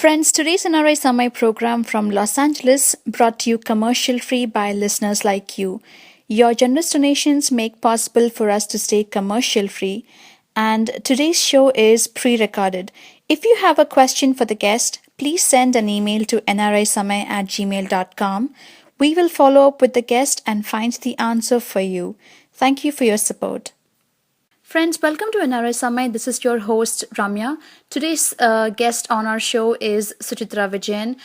Friends, today's NRI Samay program from Los Angeles brought to you commercial free by listeners like you. Your generous donations make possible for us to stay commercial free, and today's show is pre-recorded. If you have a question for the guest, please send an email to nrisamay@gmail.com. We will follow up with the guest and find the answer for you. Thank you for your support. Friends, welcome to NRI Samay. This is your host, Ramya. Today's guest on our show is Suchitra Vijayan.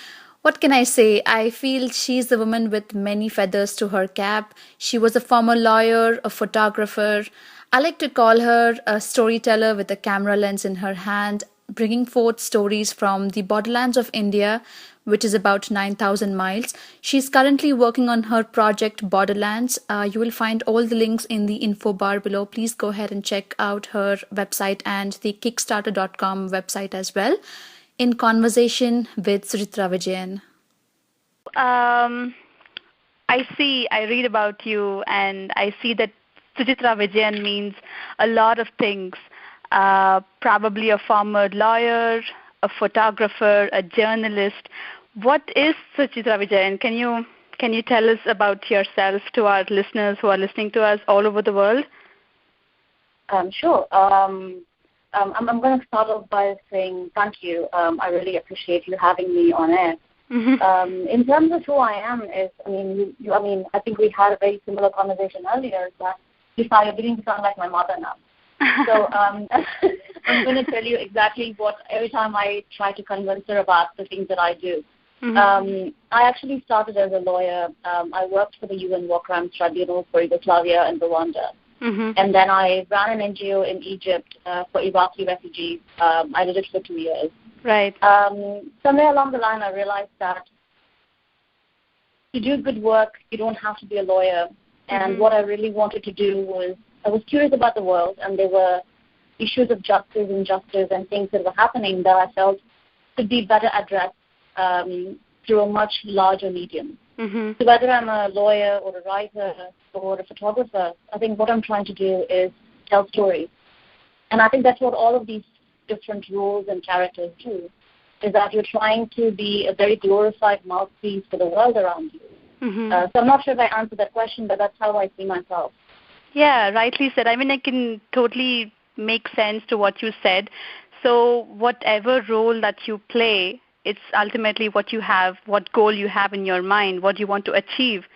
What can I say? I feel she's the woman with many feathers to her cap. She was a former lawyer, a photographer. I like to call her a storyteller with a camera lens in her hand, bringing forth stories from the Borderlands of India, which is about 9,000 miles. She's currently working on her project Borderlands. You will find all the links in the info bar below. Please go ahead and check out her website and the Kickstarter.com website as well. In conversation with Suchitra Vijayan. Um, I read about you, and I see that Suchitra Vijayan means a lot of things. Probably a former lawyer, a photographer, a journalist. What is Suchitra Vijayan? Can you tell us about yourself to our listeners who are listening to us all over the world? Sure. I'm going to start off by saying thank you. I really appreciate you having me on air. Mm-hmm. In terms of who I am, I think we had a very similar conversation earlier. That you're beginning to sound like my mother now. So I'm going to tell you exactly what every time I try to convince her about the things that I do. Mm-hmm. I actually started as a lawyer. I worked for the UN War Crimes Tribunal for Yugoslavia and Rwanda. Mm-hmm. And then I ran an NGO in Egypt for Iraqi refugees. I did it for 2 years. Right. Somewhere along the line, I realized that to do good work, you don't have to be a lawyer. And Mm-hmm. what I really wanted to do was, I was curious about the world, and there were issues of justice, injustice, and things that were happening that I felt could be better addressed through a much larger medium. Mm-hmm. So whether I'm a lawyer or a writer or a photographer, I think what I'm trying to do is tell stories. And I think that's what all of these different roles and characters do, is that you're trying to be a very glorified mouthpiece for the world around you. Mm-hmm. So I'm not sure if I answered that question, but that's how I see myself. Yeah, rightly said. I mean, I can totally make sense to what you said. So whatever role that you play, it's ultimately what you have, what goal you have in your mind, what you want to achieve.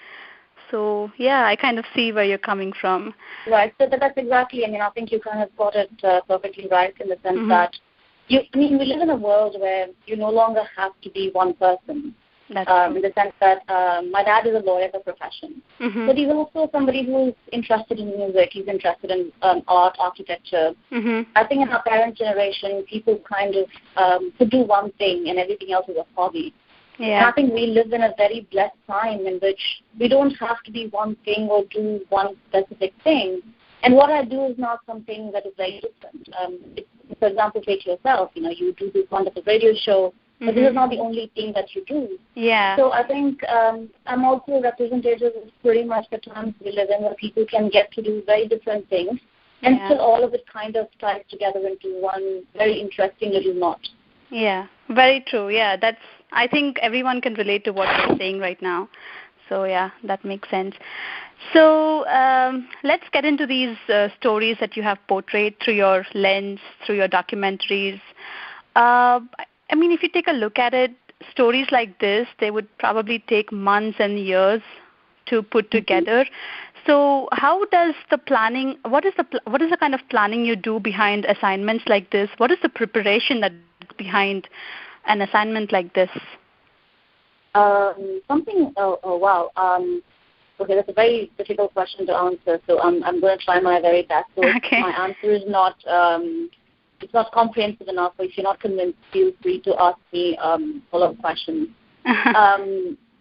So, yeah, I kind of see where you're coming from. Right. So that's exactly, I think you kind of got it perfectly right in the sense Mm-hmm. that, we live in a world where you no longer have to be one person. That's In the sense that my dad is a lawyer by profession, mm-hmm. but he's also somebody who's interested in music. He's interested in art, architecture. Mm-hmm. I think in our parents' generation, people kind of could do one thing and everything else is a hobby. Yeah. And I think we live in a very blessed time in which we don't have to be one thing or do one specific thing. And what I do is not something that is very different. For example, take yourself. You do this wonderful radio show. But this is not the only thing that you do. Yeah. So I think I'm also a representative of pretty much the times we live in where people can get to do very different things and still all of it kind of ties together into one very interesting little knot. Yeah, very true. Yeah, I think everyone can relate to what you're saying right now. So, yeah, that makes sense. So let's get into these stories that you have portrayed through your lens, through your documentaries. If you take a look at it, stories like this, they would probably take months and years to put together. So how does the planning, what is the kind of planning you do behind assignments like this? What is the preparation that's behind an assignment like this? Okay, that's a very difficult question to answer, so I'm going to try my very best. So okay. My answer is not it's not comprehensive enough, so if you're not convinced, feel free to ask me follow-up questions.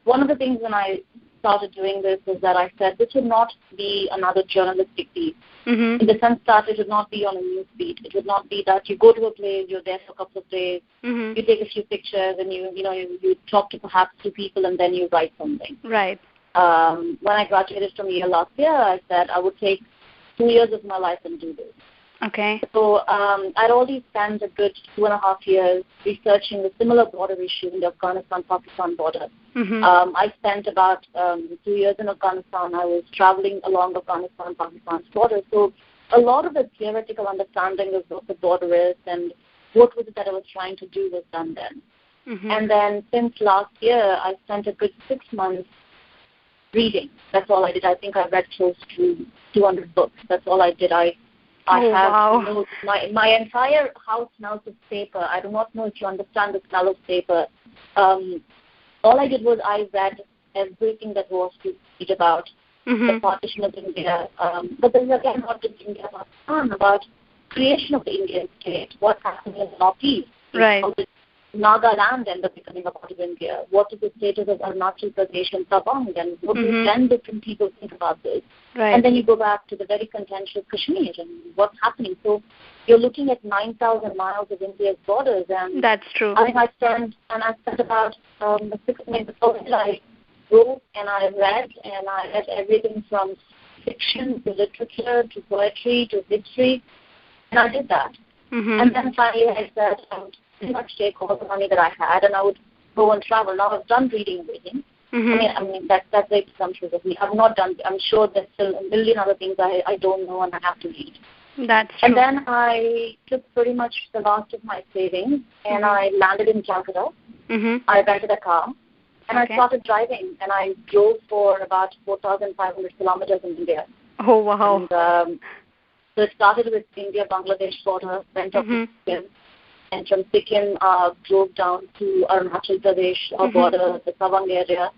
One of the things when I started doing this is that I said this would not be another journalistic piece. Mm-hmm. In the sense that it would not be on a news beat. It would not be that you go to a place, you're there for a couple of days, mm-hmm. you take a few pictures, and you talk to perhaps two people, and then you write something. Right. When I graduated from Yale last year, I said I would take 2 years of my life and do this. Okay. So I'd already spent a good 2.5 years researching the similar border issue in the Afghanistan-Pakistan border. Mm-hmm. I spent about 2 years in Afghanistan. I was traveling along Afghanistan-Pakistan's border. So a lot of the theoretical understanding of what the border is and what was it that I was trying to do was done then. Mm-hmm. And then since last year, I spent a good 6 months reading. That's all I did. I think I read close to 200 books. That's all I did. I have wow. notes. My entire house smells of paper. I do not know if you understand the smell of paper. All I did was I read everything that was to read about the partition of India. But then again, not just India, Pakistan, about creation of the Indian state, what happened in the Northeast. Right. How did Nagaland end up becoming a part of India? What is the status of Arunachal Pradesh and Tabang? And what do 10 different people think about this? Right. And then you go back to the very contentious Kashmir and what's happening. So you're looking at 9,000 miles of India's borders. And that's true. I think I spent about 6 months I wrote and I read everything from fiction to literature to poetry to history. And I did that. And then finally I said, I would pretty much take all the money that I had and I would go and travel. Now I've done reading and reading. I mean that's very presumptuous of me. I've not done. I'm sure there's still a million other things I don't know and I have to read. That's true. And then I took pretty much the last of my savings and I landed in Calcutta. I rented a car and I started driving and I drove for about 4,500 kilometers in India. Oh wow! And, so it started with India-Bangladesh border, went up to Sikkim, and from Sikkim drove down to Arunachal Pradesh border, the Tabang area,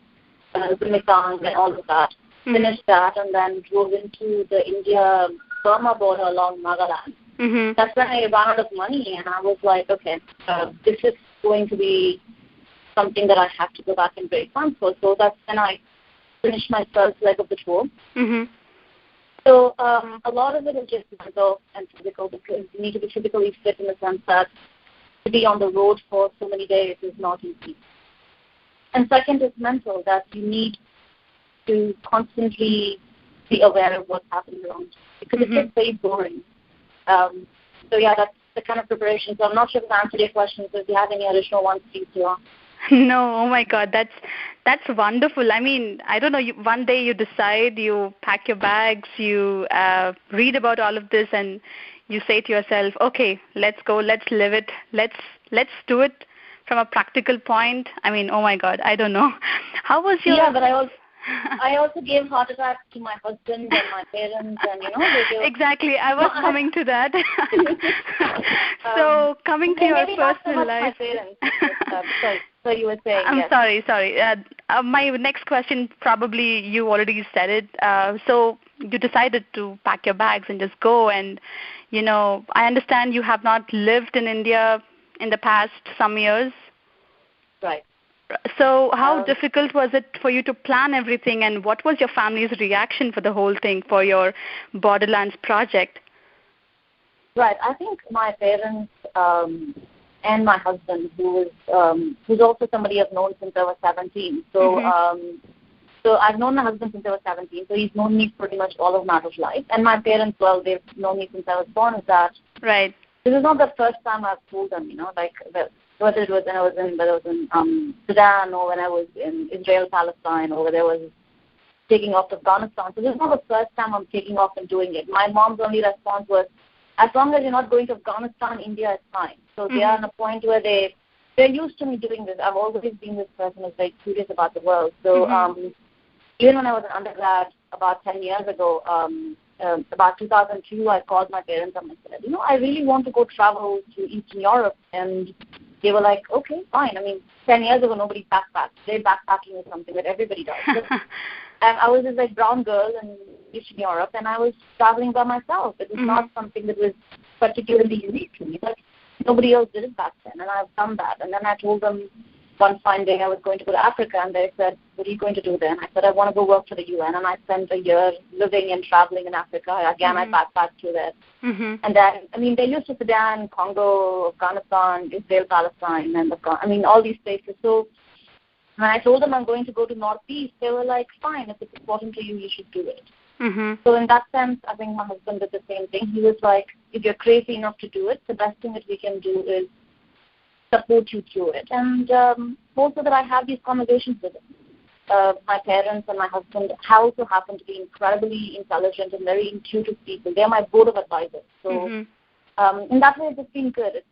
Zimitang and all of that. Finished that and then drove into the India-Burma border along Nagaland. That's when I ran out of money and I was like, okay, this is going to be something that I have to go back and break funds for. So that's when I finished my first leg of the tour. So a lot of it is just mental and physical because you need to be physically fit in the sense that to be on the road for so many days is not easy. And second is mental, that you need to constantly be aware of what's happening around you because it gets very boring. So yeah, that's the kind of preparation. So I'm not sure if I answered your question, so if you have any additional ones, please do ask. No, oh my God, that's wonderful. I mean, I don't know. One day you decide, you pack your bags, you read about all of this, and you say to yourself, "Okay, let's go, let's live it, let's do it from a practical point." I mean, oh my God, I don't know. How was your? Yeah, but I also gave heart attacks to my husband and my parents, and Exactly, I was coming to that. So coming to your personal life. My parents. Sorry. So you were saying. I'm yes. sorry. My next question, probably you already said it. So you decided to pack your bags and just go. And, I understand you have not lived in India in the past some years. Right. So how difficult was it for you to plan everything? And what was your family's reaction for the whole thing, for your Borderlands project? Right. I think my parents and my husband, who's also somebody I've known since I was 17. So so I've known my husband since I was 17. So he's known me pretty much all of my adult life. And my parents, well, they've known me since I was born. Is that right? This is not the first time I've told them. Whether it was when I was in Sudan or when I was in Israel, Palestine, or whether I was taking off to Afghanistan. So this is not the first time I'm taking off and doing it. My mom's only response was, as long as you're not going to Afghanistan, India is fine. So they are in a point where they're used to me doing this. I've always been this person who's very curious about the world. So even when I was an undergrad about 10 years ago, about 2002, I called my parents and I said, I really want to go travel to Eastern Europe. And they were like, okay, fine. I mean, 10 years ago, nobody backpacked. Today, backpacking is something that everybody does. And I was this brown girl in Eastern Europe, and I was traveling by myself. It was not something that was particularly unique to me. But nobody else did it back then, and I've done that. And then I told them one fine day I was going to go to Africa, and they said, what are you going to do there? And I said, I want to go work for the UN. And I spent a year living and traveling in Africa. Again, I backpacked through there. And then, they're used to Sudan, Congo, Afghanistan, Israel, Palestine, and all these places. So when I told them I'm going to go to Northeast, they were like, fine, if it's important to you, you should do it. Mhm. So in that sense, I think my husband did the same thing. He was like, if you're crazy enough to do it, the best thing that we can do is support you through it. And also that I have these conversations with him. My parents and my husband also happen to be incredibly intelligent and very intuitive people. They're my board of advisors. So in that way, it's been good.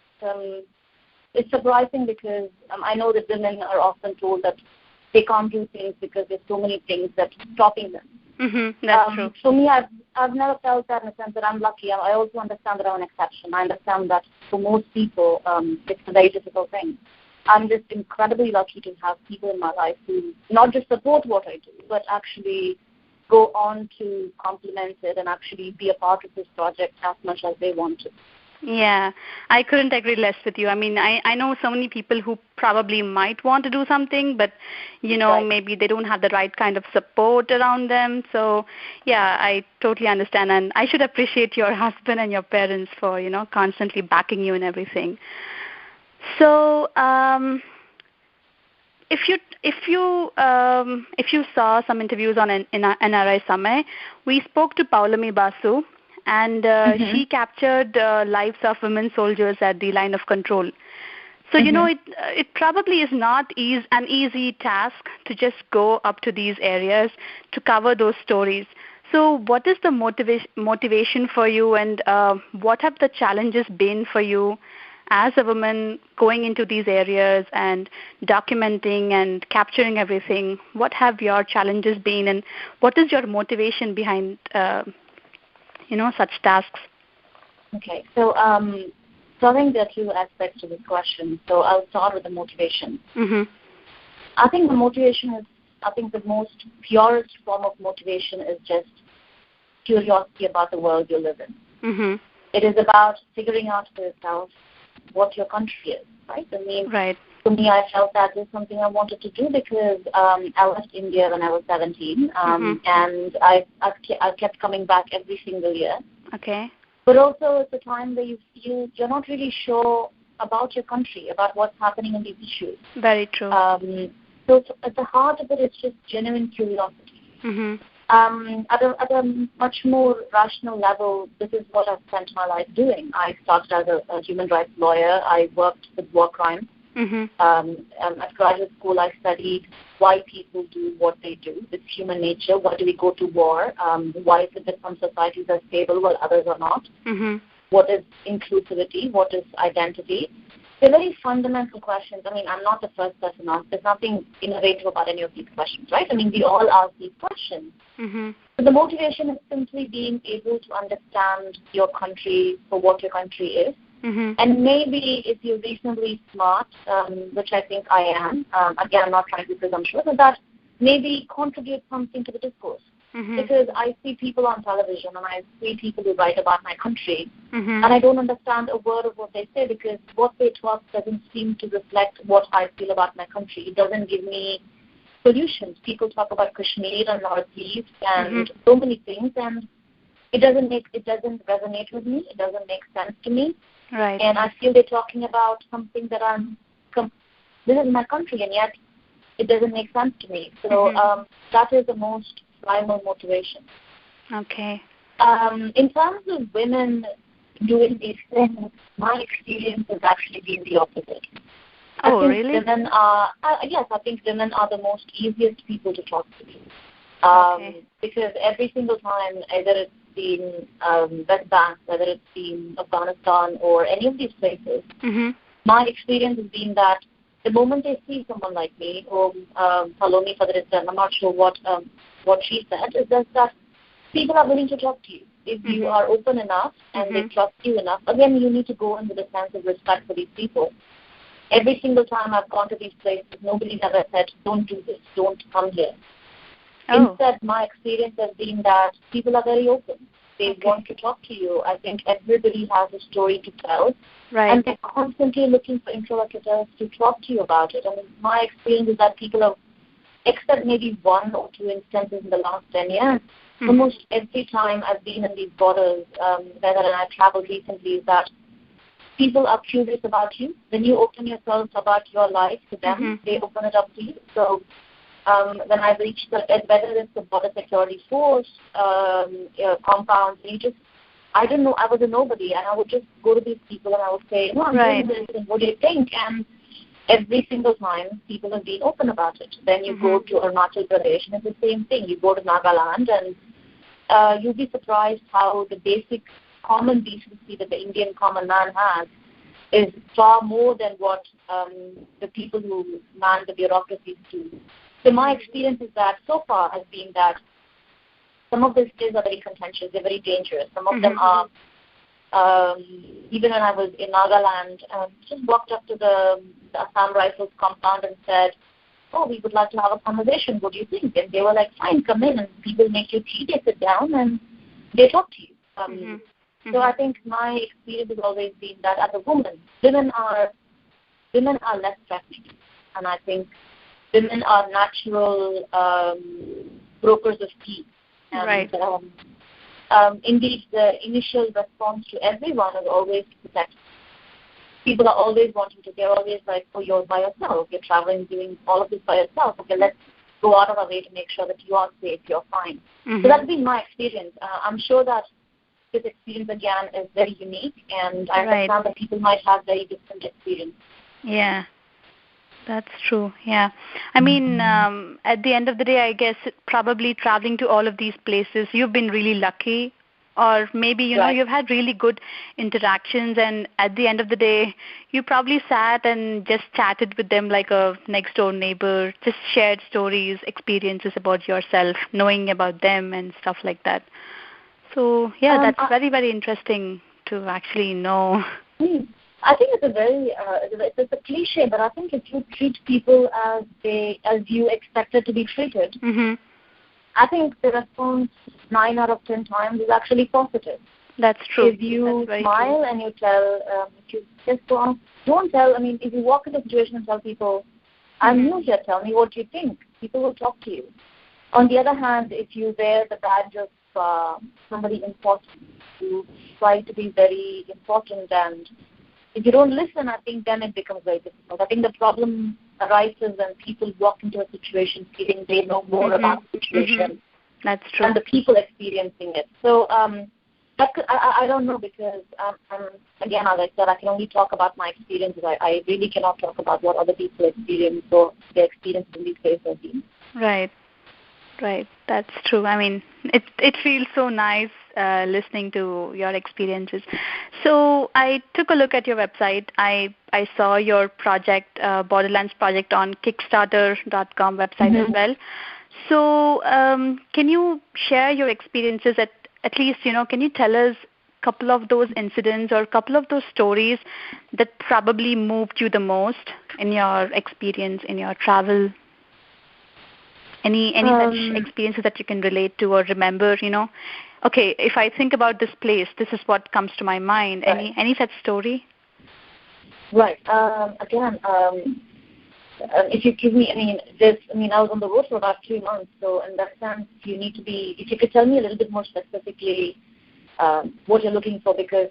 It's surprising because I know that women are often told that they can't do things because there's so many things that are stopping them. That's true. For me, I've never felt that in the sense that I'm lucky. I also understand that I'm an exception. I understand that for most people, it's a very difficult thing. I'm just incredibly lucky to have people in my life who not just support what I do, but actually go on to complement it and actually be a part of this project as much as they want to. Yeah, I couldn't agree less with you. I mean, I know so many people who probably might want to do something, but, Right. maybe they don't have the right kind of support around them. So, yeah, I totally understand. And I should appreciate your husband and your parents for, constantly backing you and everything. So, if you saw some interviews on NRI Samay, we spoke to Paulami Basu, and she captured lives of women soldiers at the line of control. So it probably is not an easy task to just go up to these areas to cover those stories. So what is the motivation for you, and what have the challenges been for you as a woman going into these areas and documenting and capturing everything? What have your challenges been, and what is your motivation behind such tasks? Okay, so I think there are two aspects to this question. So I'll start with the motivation. I think the motivation is, the most purest form of motivation is just curiosity about the world you live in. It is about figuring out for yourself what your country is, right? I mean, right. For me, I felt that is something I wanted to do because I left India when I was 17, and I kept coming back every single year. Okay. But also, it's a time where you're not really sure about your country, about what's happening in these issues. Very true. So at the heart of it, it's just genuine curiosity. At a much more rational level, this is what I've spent my life doing. I started as a human rights lawyer. I worked with war crimes. At graduate school, I studied why people do what they do. It's human nature. Why do we go to war? Why is it that some societies are stable while others are not? What is inclusivity? What is identity? They're very fundamental questions. I mean, I'm not the first person asked. There's nothing innovative about any of these questions, right? I mean, we all ask these questions. So the motivation is simply being able to understand your country for what your country is. And maybe if you're reasonably smart, which I think I am, again, I'm not trying to be presumptuous, but that maybe contribute something to the discourse. Because I see people on television and I see people who write about my country, and I don't understand a word of what they say because what they talk doesn't seem to reflect what I feel about my country. It doesn't give me solutions. People talk about Kashmir and Northeast and so many things, and it doesn't resonate with me. It doesn't make sense to me. Right. And I feel they're talking about something that this is my country, and yet it doesn't make sense to me. So that is the most primal motivation. Okay. In terms of women doing these things, my experience has actually been the opposite. Oh, really? Women are, yes, I think women are the most easiest people to talk to. Okay. Because every single time, either it's been West Bank, whether it's been Afghanistan or any of these places, my experience has been that the moment they see someone like me or Paulami, I'm not sure what she said, is just that people are willing to talk to you. If you are open enough and they trust you enough, again, you need to go in with a sense of respect for these people. Every single time I've gone to these places, nobody's ever said, don't do this, don't come here. Oh. Instead, my experience has been that people are very open. They want to talk to you. I think everybody has a story to tell. Right. And they're constantly looking for interlocutors to talk to you about it. I mean, my experience is that people have, except maybe one or two instances in the last 10 years, almost every time I've been in these borders, whether I've traveled recently, is that people are curious about you. When you open yourself about your life to them, they open it up to you. So when I reached whether it's the border security force compound, I didn't know, I was a nobody, and I would just go to these people and I would say, no, I'm doing this, and what do you think? And every single time, people have been open about it. Then you go to Arunachal Pradesh, and it's the same thing. You go to Nagaland, and you'll be surprised how the basic common decency that the Indian common man has is far more than what the people who man the bureaucracies do. So my experience is that so far has been that some of these places are very contentious, they're very dangerous. Some of them are, even when I was in Nagaland, just walked up to the Assam Rifles compound and said, oh, we would like to have a conversation, what do you think? And they were like, fine, come in, and people make you tea, they sit down, and they talk to you. So I think my experience has always been that as a woman, women are less threatening, and I think women are natural brokers of peace. And, indeed, the initial response to everyone is always to protect. People are always wanting to, they're always like, oh, you're by yourself, you're traveling, doing all of this by yourself. Okay, let's go out of our way to make sure that you are safe, you're fine. So that's been my experience. I'm sure that this experience, again, is very unique, and I understand that people might have very different experience. Yeah. That's true, yeah. I mean, at the end of the day, I guess probably traveling to all of these places, you've been really lucky, or maybe, you know, you've had really good interactions, and at the end of the day, you probably sat and just chatted with them like a next-door neighbor, just shared stories, experiences about yourself, knowing about them and stuff like that. So, yeah, that's very, very interesting to actually know. I think it's a very it's a cliche, but I think if you treat people as you expected to be treated, I think the response 9 out of 10 times is actually positive. That's true. If you smile and you tell, if you just don't tell. I mean, if you walk into a situation and tell people, "I'm new here. Tell me what you think," people will talk to you. On the other hand, if you wear the badge of somebody important, you try to be very important, and if you don't listen, I think then it becomes very difficult. I think the problem arises when people walk into a situation feeling they know more about the situation That's true. than the people experiencing it. So I don't know, because again, as I said, I can only talk about my experiences. I really cannot talk about what other people experience or their experience in these places have been. Right, that's true. I mean, it feels so nice listening to your experiences. So I took a look at your website. I saw your project, Borderlands project, on Kickstarter.com website as well. So can you share your experiences at least, you know, can you tell us a couple of those incidents or a couple of those stories that probably moved you the most in your experience, in your travel? Any such experiences that you can relate to or remember, you know? Okay, if I think about this place, this is what comes to my mind. Right. Any such story? Right. Again, if you give me, I was on the road for about 3 months, so in that sense, you need to be, if you could tell me a little bit more specifically what you're looking for, because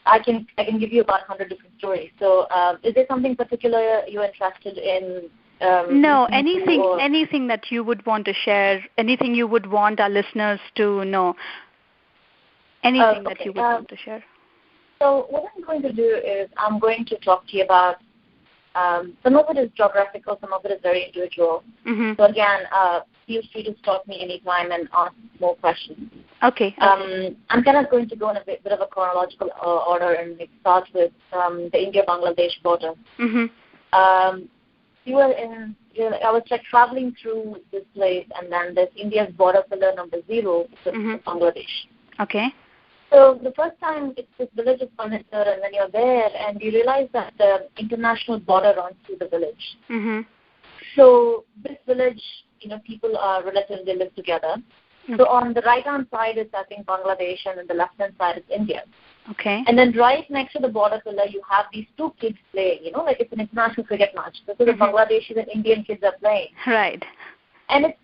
I can give you about 100 different stories. So is there something particular you're interested in? No, anything that you would want to share, anything you would want our listeners to know, anything that you would want to share. So what I'm going to do is I'm going to talk to you about, some of it is geographical, some of it is very individual. So again, feel free to stop me anytime and ask more questions. Okay. I'm kind of going to go in a bit of a chronological order, and it starts with the India-Bangladesh border. I was like traveling through this place, and then there's India's border pillar number 0, which is Bangladesh. Okay. So the first time, it's this village of Panithar, and then you're there, and you realize that the international border runs through the village. So this village, you know, people are relatives, they live together. So on the right-hand side is, I think, Bangladesh, and on the left-hand side is India. Okay. And then right next to the border pillar, you have these 2 kids playing, you know, like it's an international cricket match. So the Bangladeshis and Indian kids are playing. Right. And it's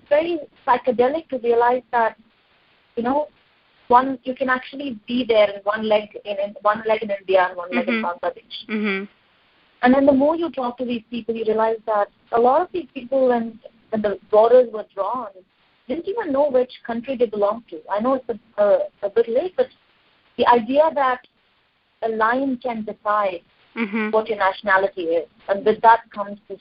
very psychedelic to realize that, you know, you can actually be there in one leg in India and one leg in Bangladesh. And then the more you talk to these people, you realize that a lot of these people, when the borders were drawn, didn't even know which country they belonged to. I know it's a bit late, but the idea that a line can decide what your nationality is, and with that comes this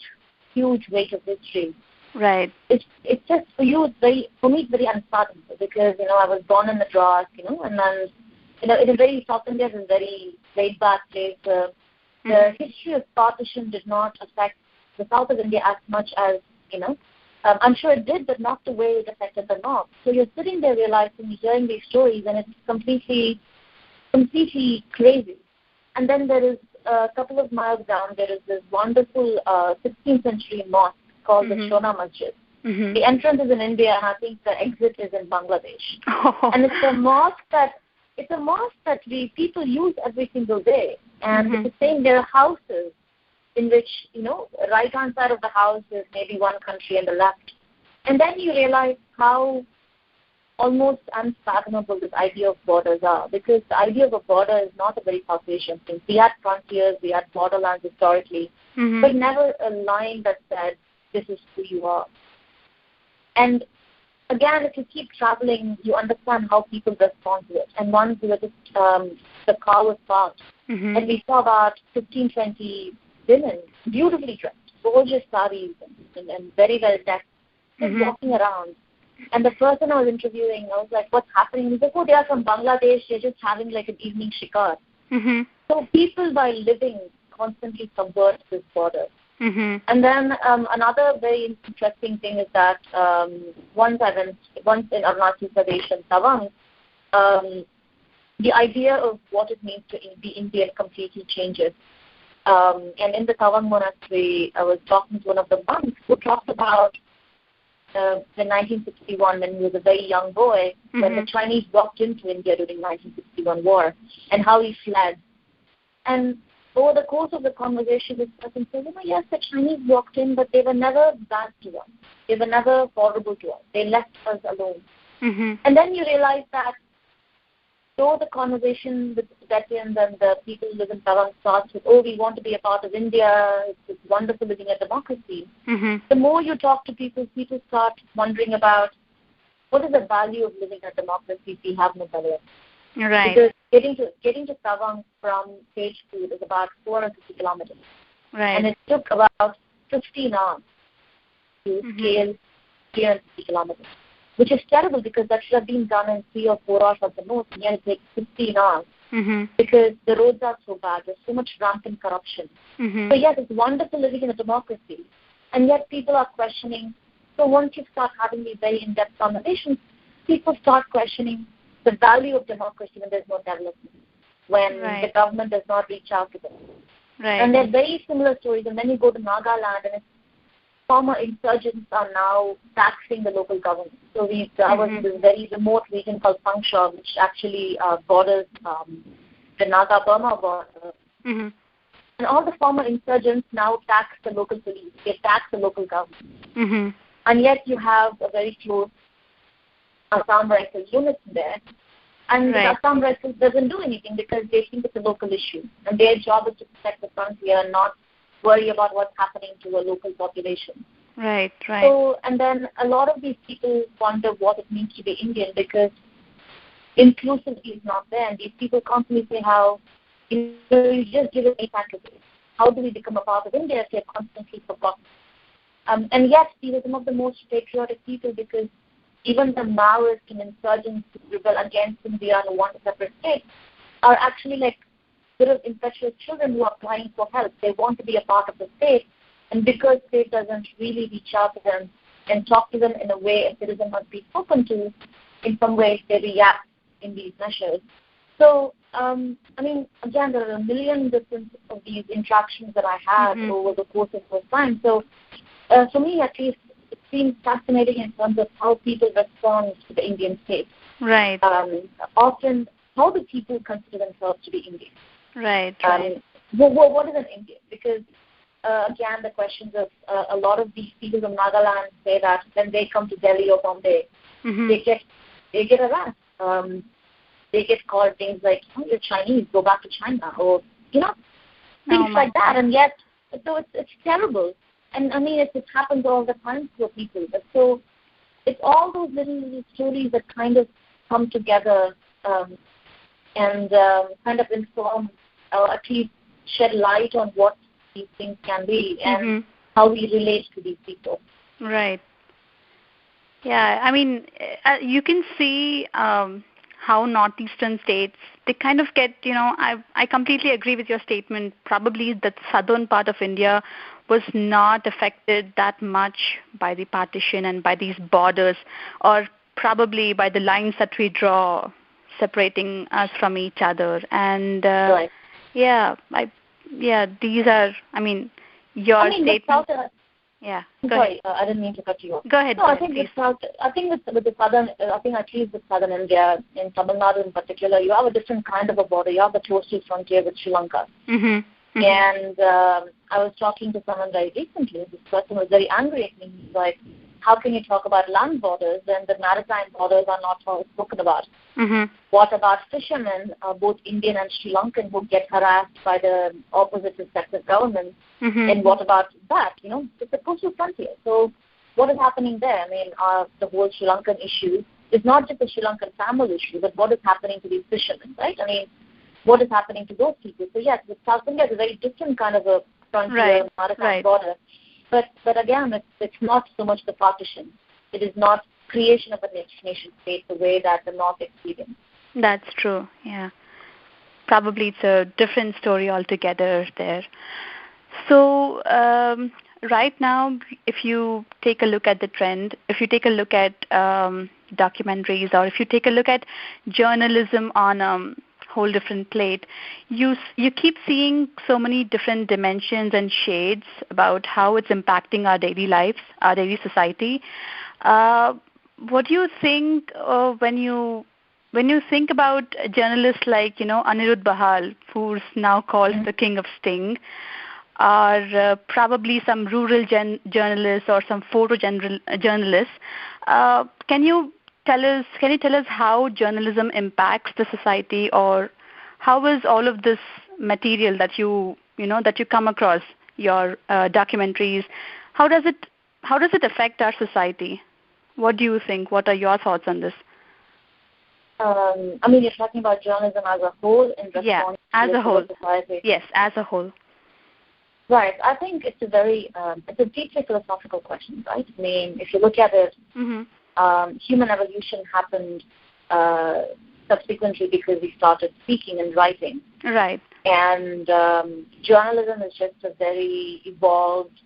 huge weight of history. Right. It's just for you. For me, it's very unfathomable because I was born in Madras, and then South India is a very laid back place. The history of partition did not affect the south of India as much as I'm sure it did, but not the way it affected the north. So you're sitting there realizing, hearing these stories, and it's completely crazy. And then there is a couple of miles down, there is this wonderful 16th century mosque called the Shona Masjid. The entrance is in India, and I think the exit is in Bangladesh. Oh. And it's a mosque that people use every single day. And it's the same. There are houses in which, right hand side of the house is maybe one country and the left. And then you realize how almost unfathomable this idea of borders are, because the idea of a border is not a very South Asian thing. We had frontiers, we had borderlands historically, but never a line that said, this is who you are. And again, if you keep traveling, you understand how people respond to it. And once we were just, the car was parked, and we saw about 15, 20 women, beautifully dressed, gorgeous saris, and very well decked, just walking around. And the person I was interviewing, I was like, what's happening? He's like, oh, they are from Bangladesh, they're just having like an evening shikar. So people, by living, constantly subvert this border. And then another very interesting thing is that once in Arunachal Pradesh and Tawang, the idea of what it means to be Indian completely changes. And in the Tawang monastery, I was talking to one of the monks who talked about the 1961, when he was a very young boy, when the Chinese walked into India during 1961 war, and how he fled. And over the course of the conversation, this person said, yes, the Chinese walked in, but they were never bad to us. They were never horrible to us. They left us alone. And then you realize that though the conversation with the Tibetans and the people who live in Tawang starts with, we want to be a part of India, it's wonderful living a democracy, the more you talk to people, people start wondering about what is the value of living a democracy if we have no value. Right. Because getting to Tawang from Page Food is about 450 kilometers. Right. And it took about 15 hours to scale 350 kilometers, which is terrible because that should have been done in 3 or 4 hours at the most, and yet it takes 15 hours because the roads are so bad. There's so much rampant corruption. So yes, it's wonderful living in a democracy, and yet people are questioning. So once you start having these very in-depth conversations, people start questioning the value of democracy when there's no development, when the government does not reach out to them. Right. And there are very similar stories. And then you go to Nagaland, and former insurgents are now taxing the local government. So I was in this very remote region called Pangsha, which actually borders the Naga-Burma border. And all the former insurgents now tax the local police. They tax the local government. And yet you have a very close Assam Rifle unit there. And the Assam Rifle doesn't do anything because they think it's a local issue. And their job is to protect the frontier and not worry about what's happening to a local population. Right. So, and then a lot of these people wonder what it means to be Indian because inclusivity is not there. And these people constantly say how, you just give it a package. How do we become a part of India if they're constantly forgotten? And yet, these are some of the most patriotic people because even the Maoists and insurgents who rebel against India and who want a separate state are actually like sort of impetuous children who are applying for help. They want to be a part of the state, and because state doesn't really reach out to them and talk to them in a way a citizen must be spoken to, in some ways they react in these measures. So, again, there are a million different of these interactions that I had over the course of this time. So, for me at least, it seems fascinating in terms of how people respond to the Indian state. Right. Often, how do people consider themselves to be Indian? Right. What is an Indian? Because, again, the questions of a lot of these people from Nagaland say that when they come to Delhi or Bombay, they get harassed. They get called things like, you're Chinese, go back to China, or, things like that. And yet, So it's terrible. And I mean, it happens all the time to people. But so it's all those little stories that kind of come together and kind of inform or at least shed light on what these things can be and how we relate to these people. Right. Yeah, I mean, you can see how northeastern states, they kind of get, I completely agree with your statement. Probably the southern part of India was not affected that much by the partition and by these borders, or probably by the lines that we draw separating us from each other. And right. These are, your statement. Yeah. Sorry, I didn't mean to cut you off. Go ahead. No, I think with the southern, I think at least with southern India, in Tamil Nadu in particular, you have a different kind of a border. You have the coastal frontier with Sri Lanka. Mm-hmm. And I was talking to someone very recently. This person was very angry at me. He's like, how can you talk about land borders when the maritime borders are not spoken about? Mm-hmm. What about fishermen, both Indian and Sri Lankan, who get harassed by the opposite respective governments? Mm-hmm. And what about that? It's a coastal frontier. So what is happening there? I mean, the whole Sri Lankan issue is not just a Sri Lankan family issue, but what is happening to these fishermen, right? I mean, what is happening to those people? So yes, with South India, it's a very different kind of a frontier, maritime border. But again, it's not so much the partition. It is not creation of a nation state the way that the North experienced. That's true, yeah. Probably it's a different story altogether there. So right now, if you take a look at the trend, if you take a look at documentaries, or if you take a look at journalism on a whole different plate, you keep seeing so many different dimensions and shades about how it's impacting our daily lives, our daily society. What do you think when you think about journalists like Anirudh Bahal, who's now called the King of Sting, or probably some rural journalists or some photo journalists? Can you tell us how journalism impacts the society, or how is all of this material that you come across, your documentaries, how does it affect our society? What do you think? What are your thoughts on this? You're talking about journalism as a whole in response as to a whole. Society. Yes, as a whole. Right. I think it's a deeply philosophical question, right? I mean, if you look at it, human evolution happened subsequently because we started speaking and writing. Right. And journalism is just a very evolved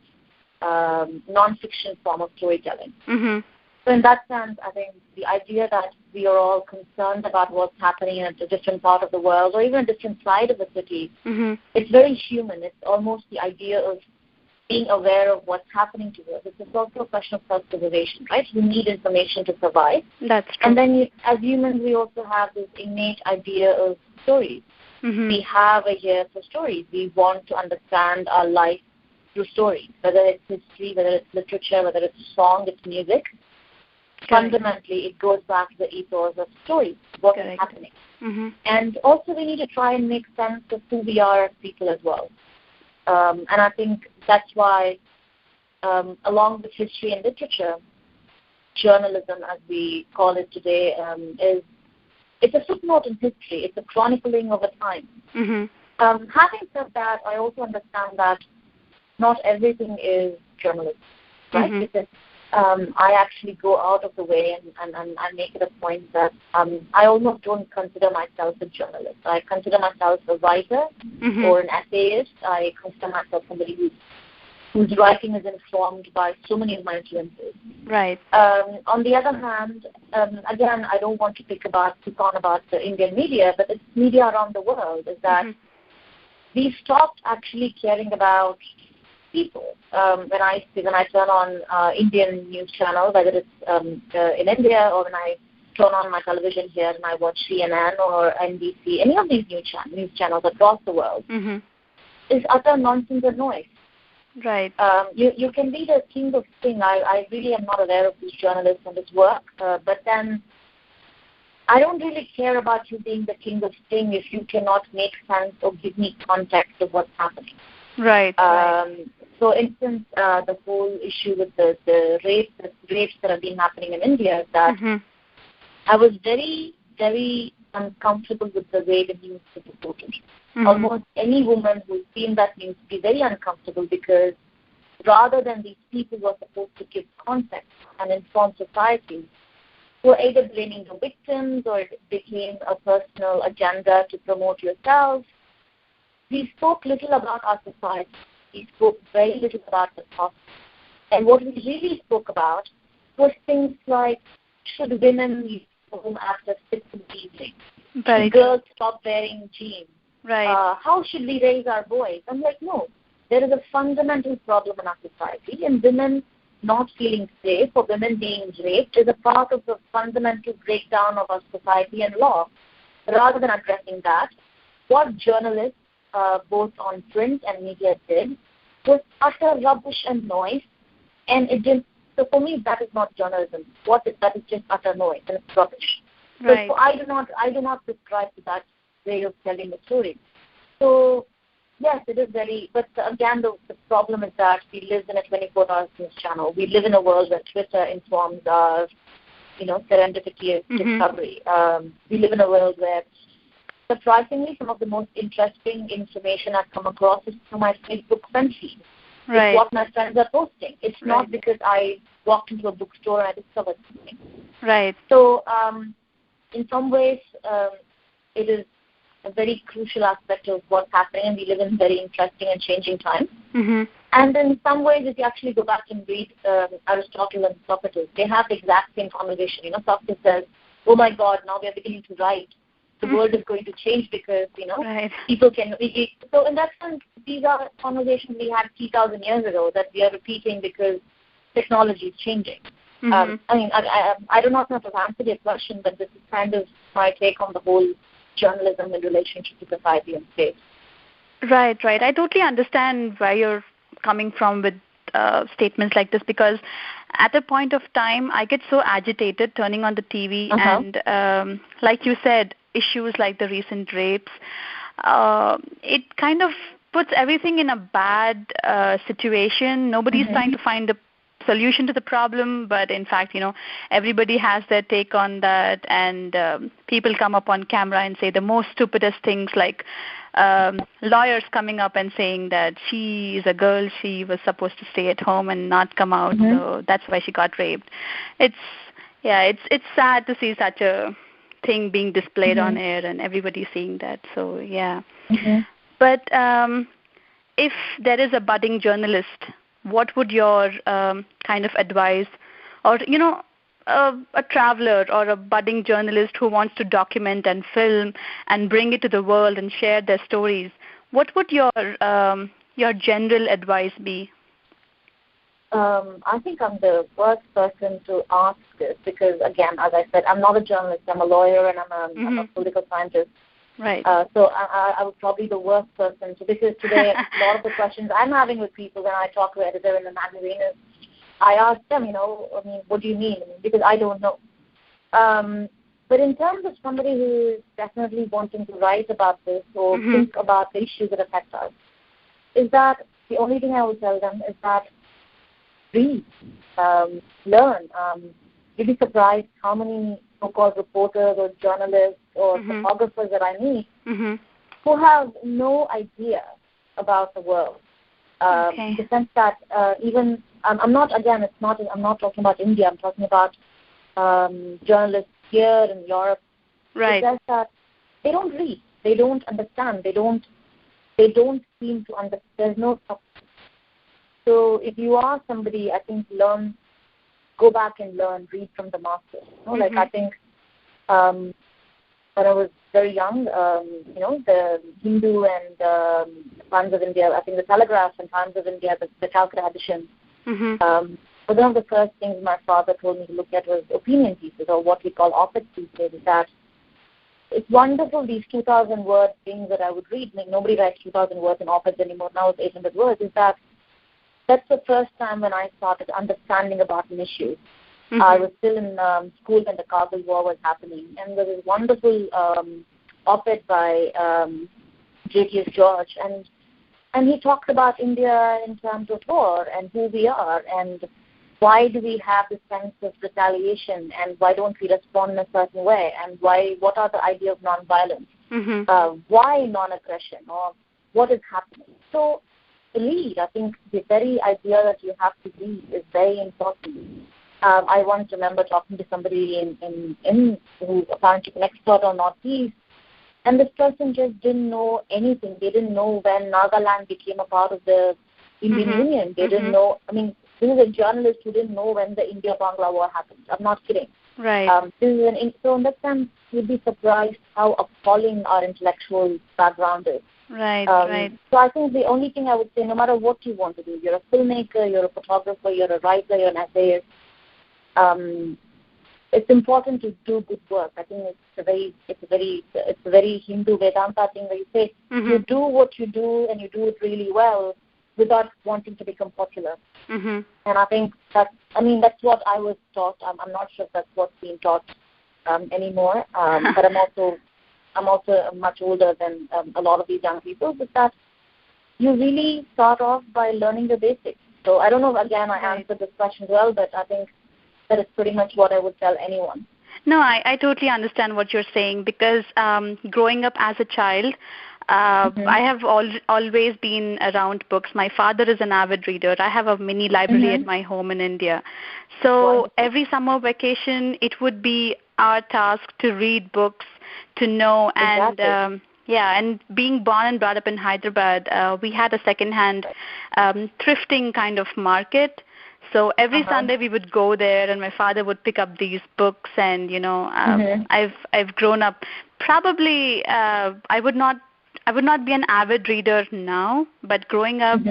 non-fiction form of storytelling. Mm-hmm. So in that sense, I think the idea that we are all concerned about what's happening in a different part of the world or even a different side of the city, it's very human. It's almost the idea of being aware of what's happening to us. It's also a question of self-preservation, right? We need information to survive. That's true. And then as humans, we also have this innate idea of stories. Mm-hmm. We have a ear for stories. We want to understand our life through stories, whether it's history, whether it's literature, whether it's song, it's music. Fundamentally, it goes back to the ethos of stories, what is happening. Mm-hmm. And also we need to try and make sense of who we are as people as well. And I think that's why, along with history and literature, journalism, as we call it today, it's a footnote in history. It's a chronicling of a time. Mm-hmm. Having said that, I also understand that not everything is journalism, right? Mm-hmm. Because I actually go out of the way and I make it a point that I almost don't consider myself a journalist. I consider myself a writer or an essayist. I consider myself somebody whose writing is informed by so many of my influences. Right. On the other hand, again, I don't want to pick on about the Indian media, but it's media around the world, is that we stopped actually caring about people. When I turn on Indian news channel, whether it's in India or when I turn on my television here and I watch CNN or NBC, any of these news channels across the world, is utter nonsense and noise. Right. You can be the king of Sting. I really am not aware of these journalists and this work, but then I don't really care about you being the king of Sting if you cannot make sense or give me context of what's happening. Right. So, instance, the whole issue with the rapes that have been happening in India is that I was very, very uncomfortable with the way the news was reported. Almost any woman who's seen that news be very uncomfortable because rather than these people who are supposed to give context and inform society, who are either blaming the victims or it became a personal agenda to promote yourself. We spoke little about our society. We spoke very little about the cost. And what we really spoke about was things like, should women leave home after 6 in the evening? Should girls stop wearing jeans? Right. How should we raise our boys? I'm like, no. There is a fundamental problem in our society, and women not feeling safe or women being raped is a part of the fundamental breakdown of our society and law. Rather than addressing that, what journalists, both on print and media, did was utter rubbish and noise, and it didn't. So for me, that is not journalism. That is just utter noise, and it's rubbish. Right. So I do not subscribe to that way of telling the story. So yes, it is very. But again, the problem is that we live in a 24-hour news channel. We live in a world where Twitter informs our, serendipity of discovery. We live in a world where, surprisingly, some of the most interesting information I've come across is through my Facebook friend feed. Right. It's what my friends are posting. It's not because I walked into a bookstore and I discovered something. Right. So, in some ways, it is a very crucial aspect of what's happening, and we live in very interesting and changing times. And in some ways, if you actually go back and read Aristotle and Socrates, they have the exact same conversation. Socrates says, oh my God, now we are beginning to write. The world is going to change because, people can... So in that sense, these are conversations we had 3,000 years ago that we are repeating because technology is changing. I do not know if I've answered your question, but this is kind of my take on the whole journalism in relationship to society and state. Right. I totally understand where you're coming from with statements like this, because at a point of time, I get so agitated turning on the TV and, like you said, issues like the recent rapes, it kind of puts everything in a bad situation. Nobody's trying to find a solution to the problem, but in fact, everybody has their take on that, and people come up on camera and say the most stupidest things, like lawyers coming up and saying that she is a girl, she was supposed to stay at home and not come out, so that's why she got raped. It's sad to see such a thing being displayed on air and everybody seeing that. So but if there is a budding journalist, what would your kind of advice, or a traveler or a budding journalist who wants to document and film and bring it to the world and share their stories, what would your general advice be? I think I'm the worst person to ask this because, again, as I said, I'm not a journalist. I'm a lawyer and I'm a political scientist. Right. So I was probably the worst person. So because today a lot of the questions I'm having with people when I talk to an editor in the magazine is, I ask them, what do you mean? Because I don't know. But in terms of somebody who is definitely wanting to write about this or think about the issues that affect us, is that the only thing I would tell them is that read, learn. You'd be surprised how many so-called reporters or journalists or photographers that I meet who have no idea about the world. In the sense that even I'm not talking about India. I'm talking about journalists here in Europe. Right. It's just that they don't read. They don't understand. They don't seem to understand. There's no substance. So if you are somebody, I think go back and learn, read from the masters. Like I think when I was very young, the Hindu and Times of India, I think the Telegraph and Times of India, the Calcutta edition, one of the first things my father told me to look at was opinion pieces, or what we call op-ed pieces. That it's wonderful, these 2,000 word things that I would read. I mean, nobody writes 2,000 words in op-eds anymore. Now it's 800 words. That's the first time when I started understanding about an issue. I was still in school when the Kabul War was happening, and there was a wonderful op-ed by J.T.S. George, and And he talked about India in terms of war and who we are and why do we have this sense of retaliation and why don't we respond in a certain way and what are the idea of nonviolence, why non-aggression or what is happening. So to lead, I think the very idea that you have to lead is very important. I once remember talking to somebody in who's apparently an expert on Northeast, and this person just didn't know anything. They didn't know when Nagaland became a part of the Indian Union. They didn't know. I mean, this is a journalist who didn't know when the India-Bangla war happened. I'm not kidding. Right. So in that sense, you'd be surprised how appalling our intellectual background is. Right, right. So I think the only thing I would say, no matter what you want to do, you're a filmmaker, you're a photographer, you're a writer, you're an essayist, it's important to do good work. I think it's a very Hindu Vedanta thing where you say you do what you do and you do it really well without wanting to become popular. And I think that's what I was taught. I'm not sure if that's what's being taught anymore. But I'm also much older than a lot of these young people. But that you really start off by learning the basics. So I don't know. Again, I answered this question well, but I think that is pretty much what I would tell anyone. No, I totally understand what you're saying because growing up as a child, I have always been around books. My father is an avid reader. I have a mini library at my home in India. So every summer vacation, it would be our task to read books, to know, and and being born and brought up in Hyderabad, we had a second-hand thrifting kind of market. So every Sunday we would go there, and my father would pick up these books. And I've grown up. Probably I would not be an avid reader now, but growing up,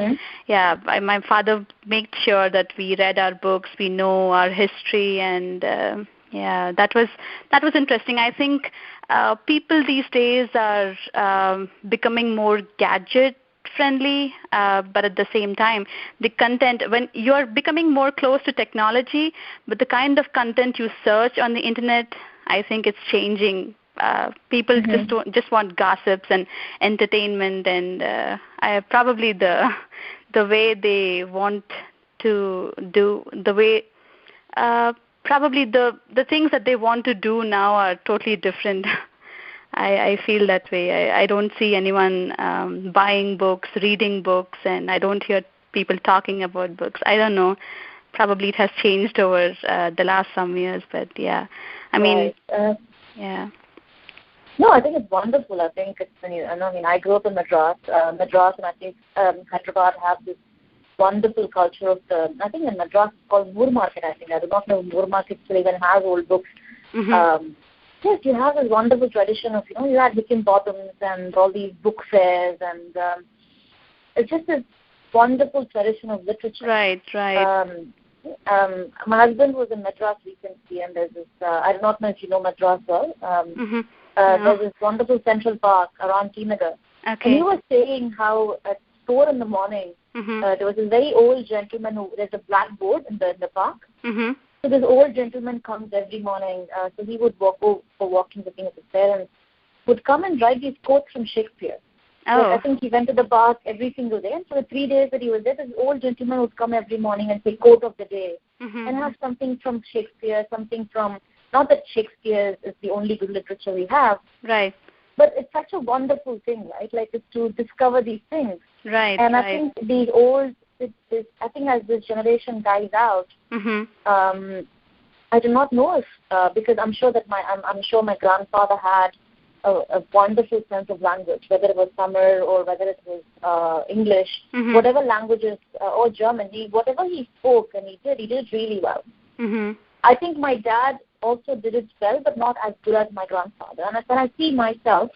my father made sure that we read our books, we know our history, and that was interesting. I think people these days are becoming more gadget friendly, but at the same time, the content, when you're becoming more close to technology, but the kind of content you search on the internet, I think it's changing. People just want gossips and entertainment, and probably the way they want to do, the way probably the things that they want to do now are totally different. I feel that way. I don't see anyone buying books, reading books, and I don't hear people talking about books. I don't know. Probably it has changed over the last some years, but I mean, No, I think it's wonderful. I think it's I grew up in Madras, and I think Hyderabad has this wonderful culture of I think in Madras it's called Moor Market. I do not know if Moor Market still even has old books. Yes, you have this wonderful tradition of, you had Hickenbottoms and all these book fairs, and it's just this wonderful tradition of literature. Right. My husband was in Madras recently, and there's this, I do not know if you know Madras well, there's this wonderful Central Park around Tinagar. Okay. And he was saying how at 4 in the morning, there was a very old gentleman there's a blackboard in the park. So this old gentleman comes every morning. So he would go for walking with his parents, would come and write these quotes from Shakespeare. Oh. So I think he went to the park every single day. And for the 3 days that he was there, this old gentleman would come every morning and say quote of the day and have something from Shakespeare, something from, not that Shakespeare is the only good literature we have. Right. But it's such a wonderful thing, right? Like it's to discover these things. Right. And I think these old, I think as this generation dies out, I do not know if because I'm sure my grandfather had a wonderful sense of language, whether it was Tamil or whether it was English, whatever languages or German, whatever he spoke and he did it really well. I think my dad also did it well, but not as good as my grandfather. And when I see myself,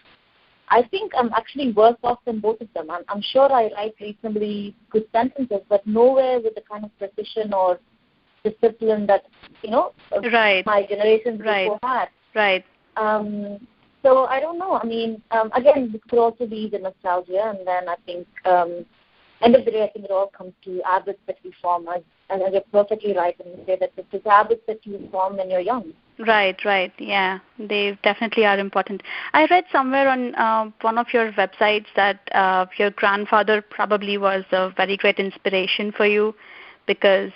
I think I'm actually worse off than both of them. I'm sure I write reasonably good sentences, but nowhere with the kind of precision or discipline that, my generations before had. Right. So I don't know. I mean, again, this could also be the nostalgia, and then I think end of the day, I think it all comes to habits that we form. And you're perfectly right when you say that it's habits that you form when you're young. Right. Yeah, they definitely are important. I read somewhere on one of your websites that your grandfather probably was a very great inspiration for you because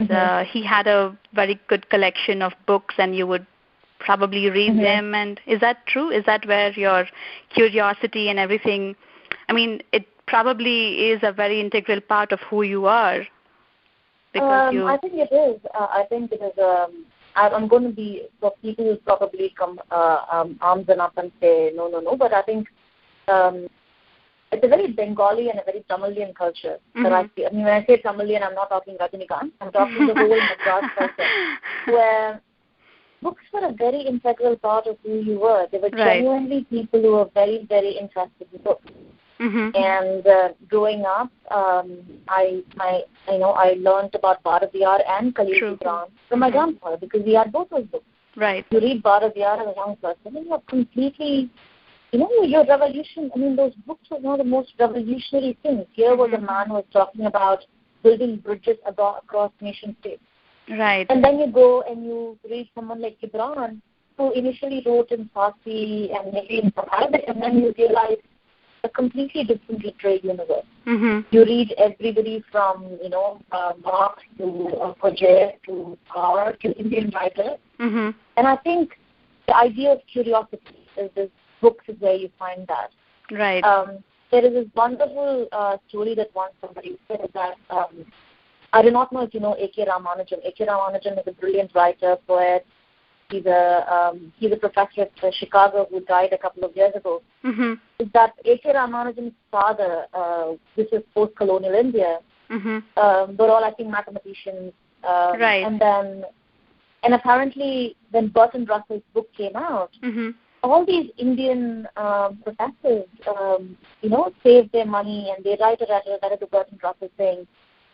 he had a very good collection of books and you would probably read them. And is that true? Is that where your curiosity and everything, I mean, it probably is a very integral part of who you are. Because I think it is. I think it is. I'm going to be, for people who probably come arms and up and say, no, but I think it's a very Bengali and a very Tamilian culture that I see. I mean, when I say Tamilian, I'm not talking Rajinikanth. I'm talking the whole Madras culture, where books were a very integral part of who you were. They were genuinely people who were very, very interested in books. And growing up, I learned about Bharatiyar and Khalil Gibran from my grandfather because we had both those books. Right. You read Bharatiyar as a young person, and you're completely, your revolution. I mean, those books were one of the most revolutionary things. Here was a man who was talking about building bridges across nation states. Right. And then you go and you read someone like Gibran, who initially wrote in Farsi and maybe in Arabic, and then you realize a completely different literary universe. You read everybody from, Marx to Kojer to Kaur to Indian writers. And I think the idea of curiosity is this books is where you find that. Right. There is this wonderful story that once somebody said that I do not know if you know A.K. Ramanujam. A.K. Ramanujam is a brilliant writer, poet. He's a professor at Chicago who died a couple of years ago. Is that A.K. Ramanujam's father, this is post-colonial India, were all, I think, mathematicians. Right. And apparently, when Bertrand Russell's book came out, all these Indian professors, saved their money and they write a letter to Bertrand Russell saying,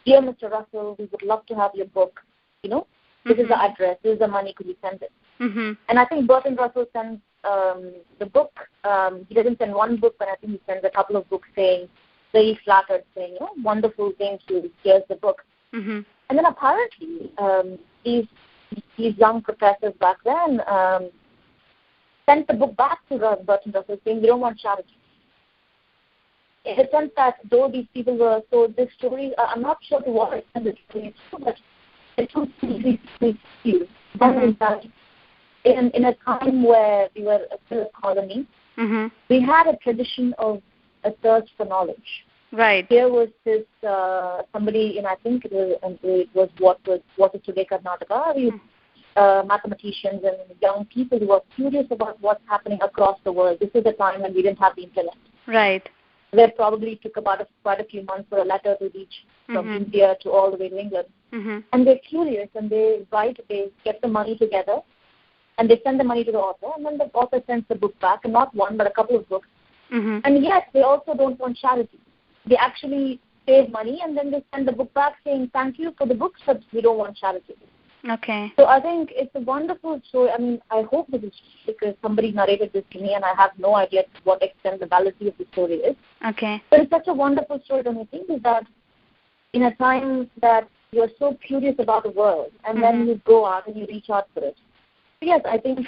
"Dear Mr. Russell, we would love to have your book. This is the address. This is the money. Could you send it?" And I think Bertrand Russell sends the book. He doesn't send one book, but I think he sends a couple of books saying, very flattered, saying, wonderful, thank you. Here's the book. And then apparently these young professors back then sent the book back to Bertrand Russell saying, "We don't want charity." In the sense that though these people were, so this story, I'm not sure to what extent the story is true, but it's too easy. In a time where we were still a colony, we had a tradition of a thirst for knowledge. Right. Here was this somebody, I think it was what is today Karnataka, mathematicians and young people who were curious about what's happening across the world. This is a time when we didn't have the internet. Right. Where probably took about quite a few months for a letter to reach from India to all the way to England. And they're curious and they get the money together and they send the money to the author and then the author sends the book back, and not one but a couple of books. And yet they also don't want charity. They actually save money and then they send the book back saying, "Thank you for the books, but we don't want charity." Okay. So I think it's a wonderful story. I mean, I hope this is because somebody narrated this to me and I have no idea to what extent the validity of the story is. Okay. But it's such a wonderful story, don't you think, is that in a time that you're so curious about the world and then you go out and you reach out for it. So yes, I think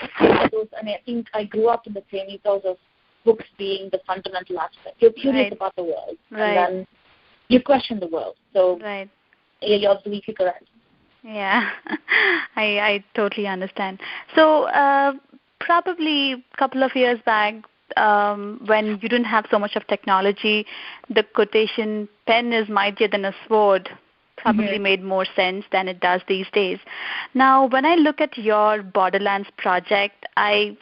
I grew up in the same ethos of books being the fundamental aspect. You're curious about the world and then you question the world. So you're absolutely correct. Yeah, I totally understand. So probably a couple of years back, when you didn't have so much of technology, the quotation, "pen is mightier than a sword," probably made more sense than it does these days. Now, when I look at your Borderlands project, I